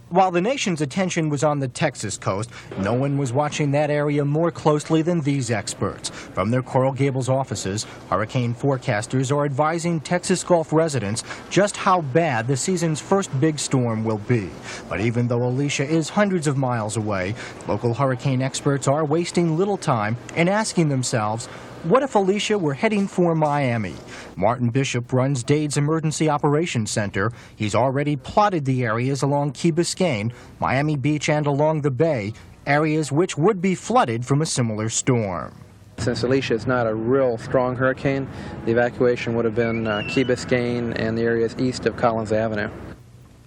While the nation's attention was on the Texas coast, no one was watching that area more closely than these experts. From their Coral Gables offices, hurricane forecasters are advising Texas Gulf residents just how bad the season's first big storm will be. But even though Alicia is hundreds of miles away, local hurricane experts are wasting little time and asking themselves, what if Alicia were heading for Miami? Martin Bishop runs Dade's Emergency Operations Center. He's already plotted the areas along Key Biscayne, Miami Beach, and along the bay, areas which would be flooded from a similar storm. Since Alicia is not a real strong hurricane, the evacuation would have been Key Biscayne and the areas east of Collins Avenue.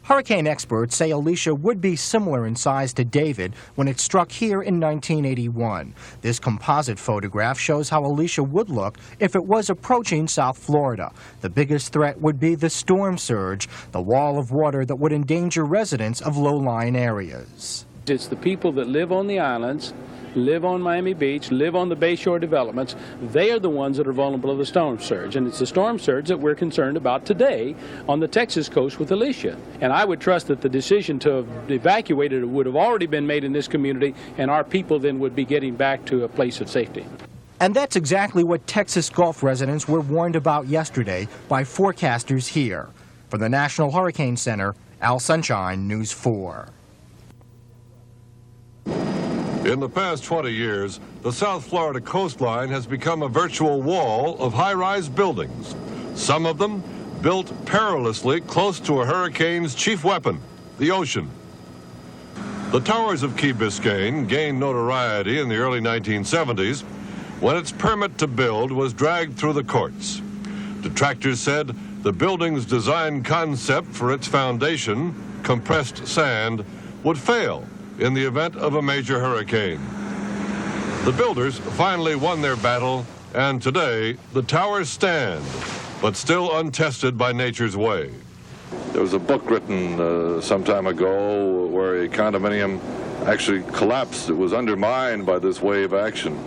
Hurricane experts say Alicia would be similar in size to David when it struck here in 1981. This composite photograph shows how Alicia would look if it was approaching South Florida. The biggest threat would be the storm surge, the wall of water that would endanger residents of low-lying areas. It's the people that live on the islands, live on Miami Beach, live on the Bayshore developments. They are the ones that are vulnerable to the storm surge. And it's the storm surge that we're concerned about today on the Texas coast with Alicia. And I would trust that the decision to evacuate it would have already been made in this community, and our people then would be getting back to a place of safety. And that's exactly what Texas Gulf residents were warned about yesterday by forecasters here. From the National Hurricane Center, Al Sunshine, News 4. In the past 20 years, the South Florida coastline has become a virtual wall of high-rise buildings, some of them built perilously close to a hurricane's chief weapon, the ocean. The towers of Key Biscayne gained notoriety in the early 1970s when its permit to build was dragged through the courts. Detractors said the building's design concept for its foundation, compressed sand, would fail in the event of a major hurricane. The builders finally won their battle, and today the towers stand, but still untested by nature's way. There was a book written some time ago where a condominium actually collapsed. It was undermined by this wave action.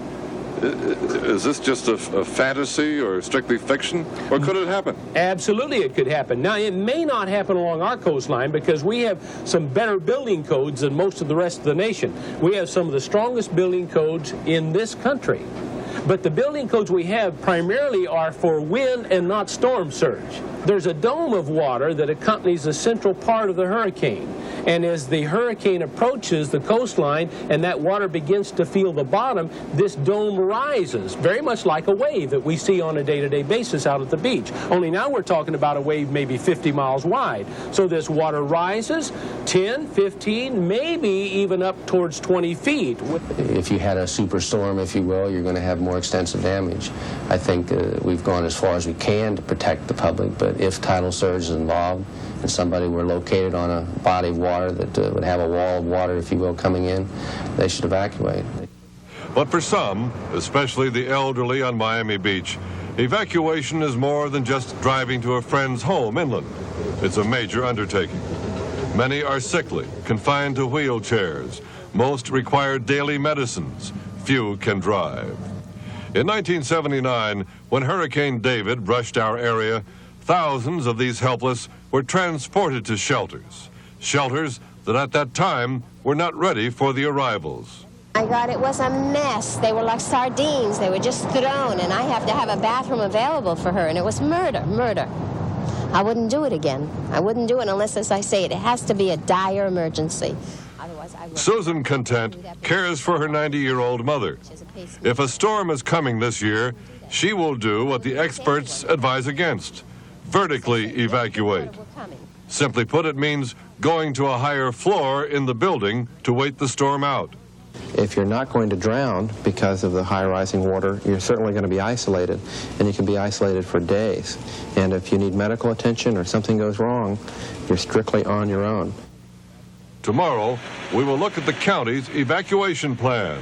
Is this just a fantasy or strictly fiction, or could it happen? Absolutely it could happen. Now, it may not happen along our coastline because we have some better building codes than most of the rest of the nation. We have some of the strongest building codes in this country. But the building codes we have primarily are for wind and not storm surge. There's a dome of water that accompanies the central part of the hurricane. And as the hurricane approaches the coastline and that water begins to feel the bottom, this dome rises, very much like a wave that we see on a day-to-day basis out at the beach. Only now we're talking about a wave maybe 50 miles wide. So this water rises 10, 15, maybe even up towards 20 feet. If you had a superstorm, if you will, you're going to have more extensive damage. I think we've gone as far as we can to protect the public, but if tidal surge is involved and somebody were located on a body of water that would have a wall of water, if you will, coming in, they should evacuate. But for some, especially the elderly on Miami Beach, evacuation is more than just driving to a friend's home inland. It's a major undertaking. Many are sickly, confined to wheelchairs. Most require daily medicines. Few can drive. In 1979, when Hurricane David brushed our area, thousands of these helpless were transported to shelters. Shelters that at that time were not ready for the arrivals. My God, it was a mess. They were like sardines. They were just thrown, and I have to have a bathroom available for her, and it was murder, murder. I wouldn't do it again. I wouldn't do it unless, as I say, it has to be a dire emergency. Otherwise, I would. Susan Content cares for her 90-year-old mother. If a storm is coming this year, she will do what the experts advise against: vertically evacuate. Simply put, it means going to a higher floor in the building to wait the storm out. If you're not going to drown because of the high rising water, you're certainly going to be isolated, and you can be isolated for days. And if you need medical attention or something goes wrong, you're strictly on your own. Tomorrow, we will look at the county's evacuation plan.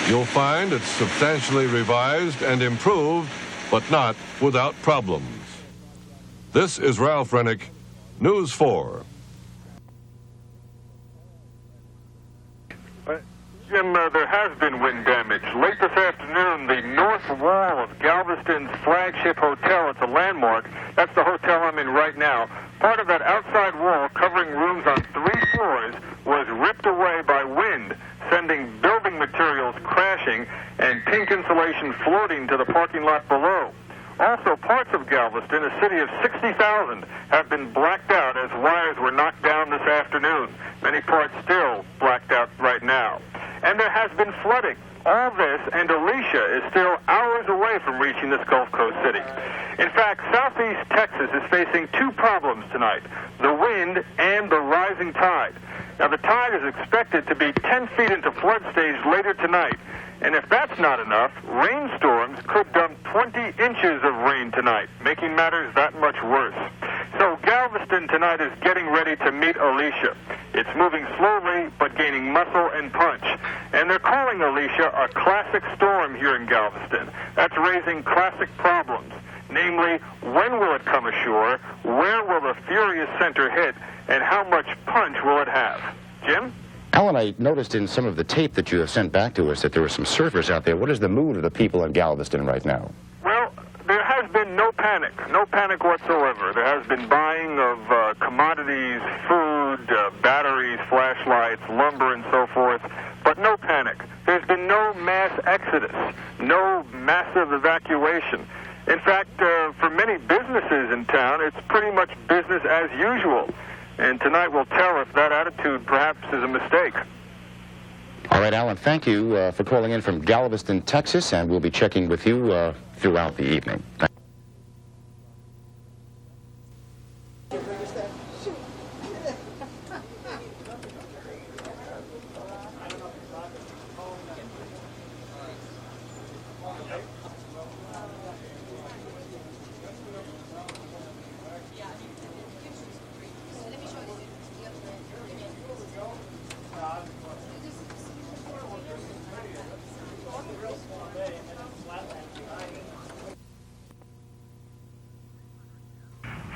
You'll find it's substantially revised and improved, but not without problems. This is Ralph Rennick, News 4. Jim, there has been wind damage. Late this afternoon, the north wall of Galveston's flagship hotel, it's a landmark, that's the hotel I'm in right now. Part of that outside wall, covering rooms on 3 floors, flooding to the parking lot below. Also, parts of Galveston, a city of 60,000, have been blacked out as wires were knocked down this afternoon. Many parts still blacked out right now. And there has been flooding. All this, and Alicia is still hours away from reaching this Gulf Coast city. In fact, southeast Texas is facing two problems tonight, the wind and the rising tide. Now, the tide is expected to be 10 feet into flood stage later tonight. And if that's not enough, rainstorms could dump 20 inches of rain tonight, making matters that much worse. So Galveston tonight is getting ready to meet Alicia. It's moving slowly, but gaining muscle and punch. And they're calling Alicia a classic storm here in Galveston. That's raising classic problems. Namely, when will it come ashore, where will the furious center hit, and how much punch will it have? Jim? Alan, I noticed in some of the tape that you have sent back to us that there were some surfers out there. What is the mood of the people in Galveston right now? Well, there has been no panic whatsoever. There has been buying of commodities, food, batteries, flashlights, lumber, and so forth, but no panic. There's been no mass exodus, no massive evacuation. In fact, for many businesses in town, it's pretty much business as usual. And tonight will tell if that attitude perhaps is a mistake. All right, Alan, thank you for calling in from Galveston, Texas, and we'll be checking with you throughout the evening. Thank you.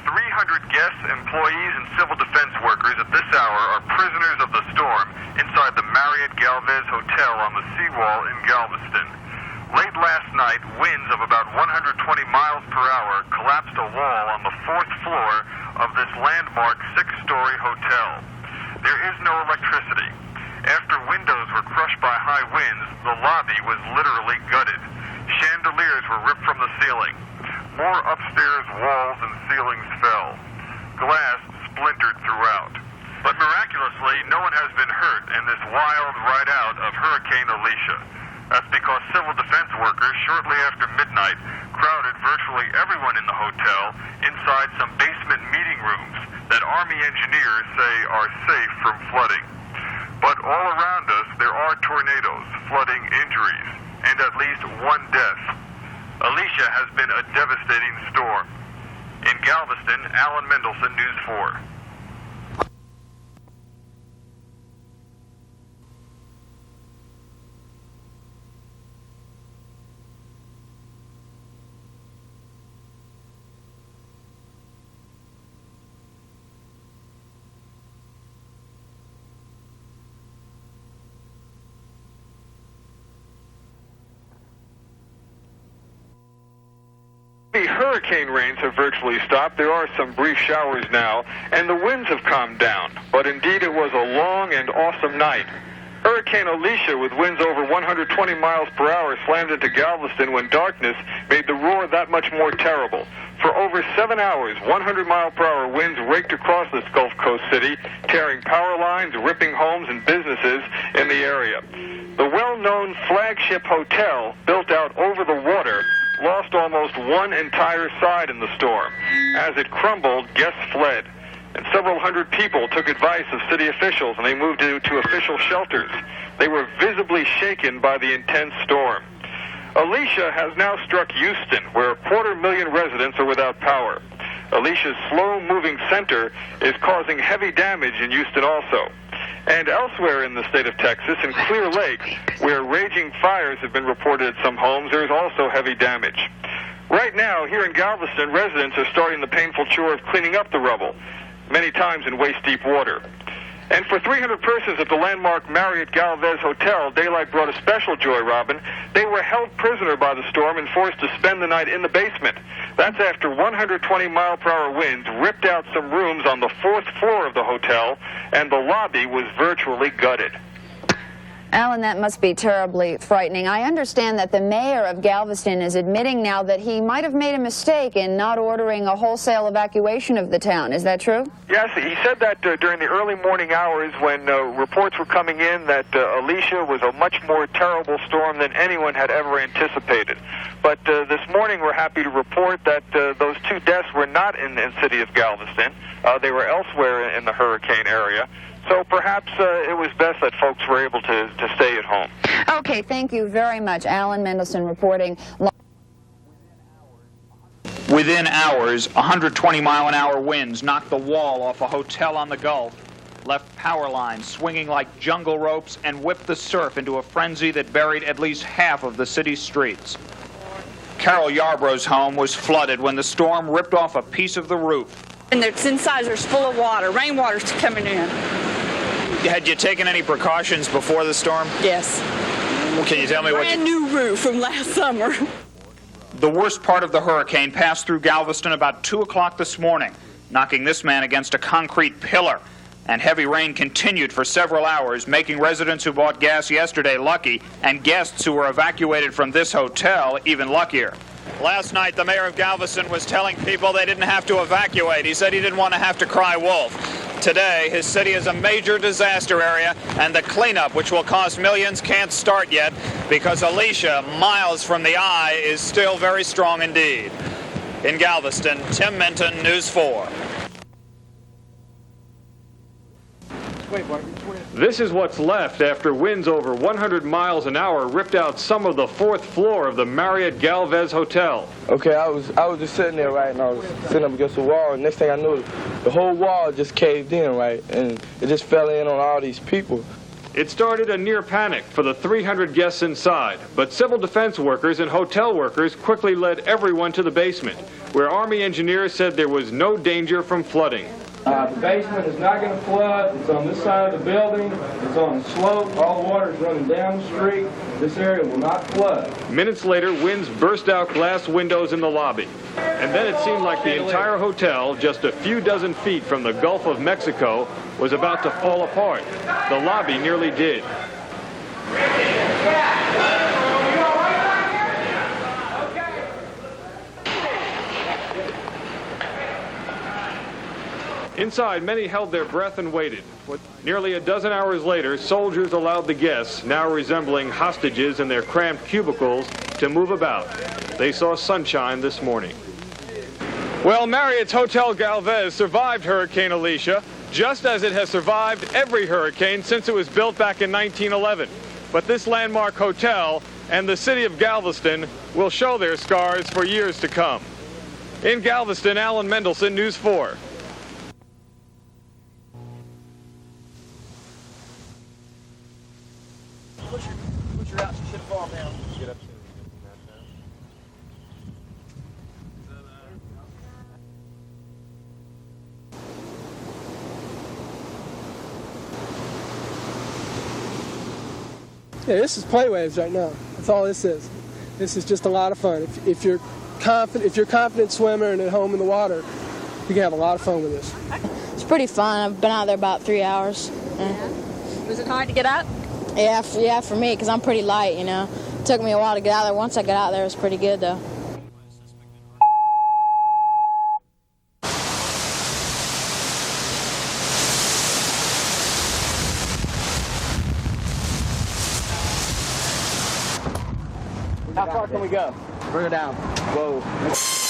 300 guests, employees, and civil defense workers at this hour are prisoners of the storm inside the Marriott Galvez Hotel on the seawall in Galveston. Late last night, winds of about 120 miles per hour collapsed a wall on the 4th floor of this landmark 6-story hotel. There is no electricity. After windows were crushed by high winds, the lobby was literally gutted. Chandeliers were ripped from the ceiling. More upstairs walls and ceilings fell. Glass splintered throughout. But miraculously, no one has been hurt in this wild ride out of Hurricane Alicia. That's because civil defense workers, shortly after midnight, crowded virtually everyone in the hotel inside some basement meeting rooms that Army engineers say are safe from flooding. But all around us, there are tornadoes, flooding, injuries, and at least one death. Alicia has been a devastating storm. In Galveston, Alan Mendelson, News 4. The hurricane rains have virtually stopped. There are some brief showers now, and the winds have calmed down. But indeed, it was a long and awesome night. Hurricane Alicia, with winds over 120 miles per hour, slammed into Galveston when darkness made the roar that much more terrible. For over 7 hours, 100-mile-per-hour winds raked across this Gulf Coast city, tearing power lines, ripping homes and businesses in the area. The well-known flagship hotel, built out over the water, lost almost one entire side in the storm. As it crumbled, guests fled, and several hundred people took advice of city officials, and they moved to official shelters. They were visibly shaken by the intense storm. Alicia has now struck Houston, where 250,000 residents are without power. Alicia's slow-moving center is causing heavy damage in Houston also. And elsewhere in the state of Texas, in Clear Lake, where raging fires have been reported at some homes, there is also heavy damage. Right now, here in Galveston, residents are starting the painful chore of cleaning up the rubble, many times in waist-deep water. And for 300 persons at the landmark Marriott Galvez Hotel, daylight brought a special joy, Robin. They were held prisoner by the storm and forced to spend the night in the basement. That's after 120-mile-per-hour winds ripped out some rooms on the 4th floor of the hotel, and the lobby was virtually gutted. Alan, that must be terribly frightening. I understand that the mayor of Galveston is admitting now that he might have made a mistake in not ordering a wholesale evacuation of the town. Is that true? Yes, he said that during the early morning hours when reports were coming in that Alicia was a much more terrible storm than anyone had ever anticipated. But this morning we're happy to report that those 2 deaths were not in the city of Galveston. They were elsewhere in the hurricane area. So perhaps it was best that folks were able to stay at home. Okay, thank you very much. Alan Mendelson reporting. Within hours, 120-mile-an-hour winds knocked the wall off a hotel on the Gulf, left power lines swinging like jungle ropes, and whipped the surf into a frenzy that buried at least half of the city's streets. Carol Yarbrough's home was flooded when the storm ripped off a piece of the roof. And it's incisors full of water. Rainwater's coming in. Had you taken any precautions before the storm? Yes. Can you tell me what Brand new roof from last summer. The worst part of the hurricane passed through Galveston about 2 o'clock this morning, knocking this man against a concrete pillar. And heavy rain continued for several hours, making residents who bought gas yesterday lucky, and guests who were evacuated from this hotel even luckier. Last night, the mayor of Galveston was telling people they didn't have to evacuate. He said he didn't want to have to cry wolf. Today, his city is a major disaster area, and the cleanup, which will cost millions, can't start yet because Alicia, miles from the eye, is still very strong indeed. In Galveston, Tim Minton, News 4. This is what's left after winds over 100 miles an hour ripped out some of the 4th floor of the Marriott Galvez Hotel. Okay, I was just sitting there, right, and I was sitting up against the wall, and next thing I knew, the whole wall just caved in, right, and it just fell in on all these people. It started a near panic for the 300 guests inside, but civil defense workers and hotel workers quickly led everyone to the basement, where Army engineers said there was no danger from flooding. The basement is not going to flood. It's on this side of the building. It's on the slope. All the water is running down the street. This area will not flood. Minutes later, winds burst out glass windows in the lobby. And then it seemed like the entire hotel, just a few dozen feet from the Gulf of Mexico, was about to fall apart. The lobby nearly did. Inside, many held their breath and waited. Nearly a dozen hours later, soldiers allowed the guests, now resembling hostages in their cramped cubicles, to move about. They saw sunshine this morning. Well, Marriott's Hotel Galvez survived Hurricane Alicia, just as it has survived every hurricane since it was built back in 1911. But this landmark hotel and the city of Galveston will show their scars for years to come. In Galveston, Alan Mendelson, News 4. Push her out. She should fall down. Get up. Yeah, this is play waves right now. That's all this is. This is just a lot of fun. If you're a confident swimmer and at home in the water, you can have a lot of fun with this. It's pretty fun. I've been out there about 3 hours. Yeah. Was it hard to get out? Yeah, for me, because I'm pretty light, you know. It took me a while to get out there. Once I got out there, it was pretty good, though. How far can we go? Bring her down. Whoa.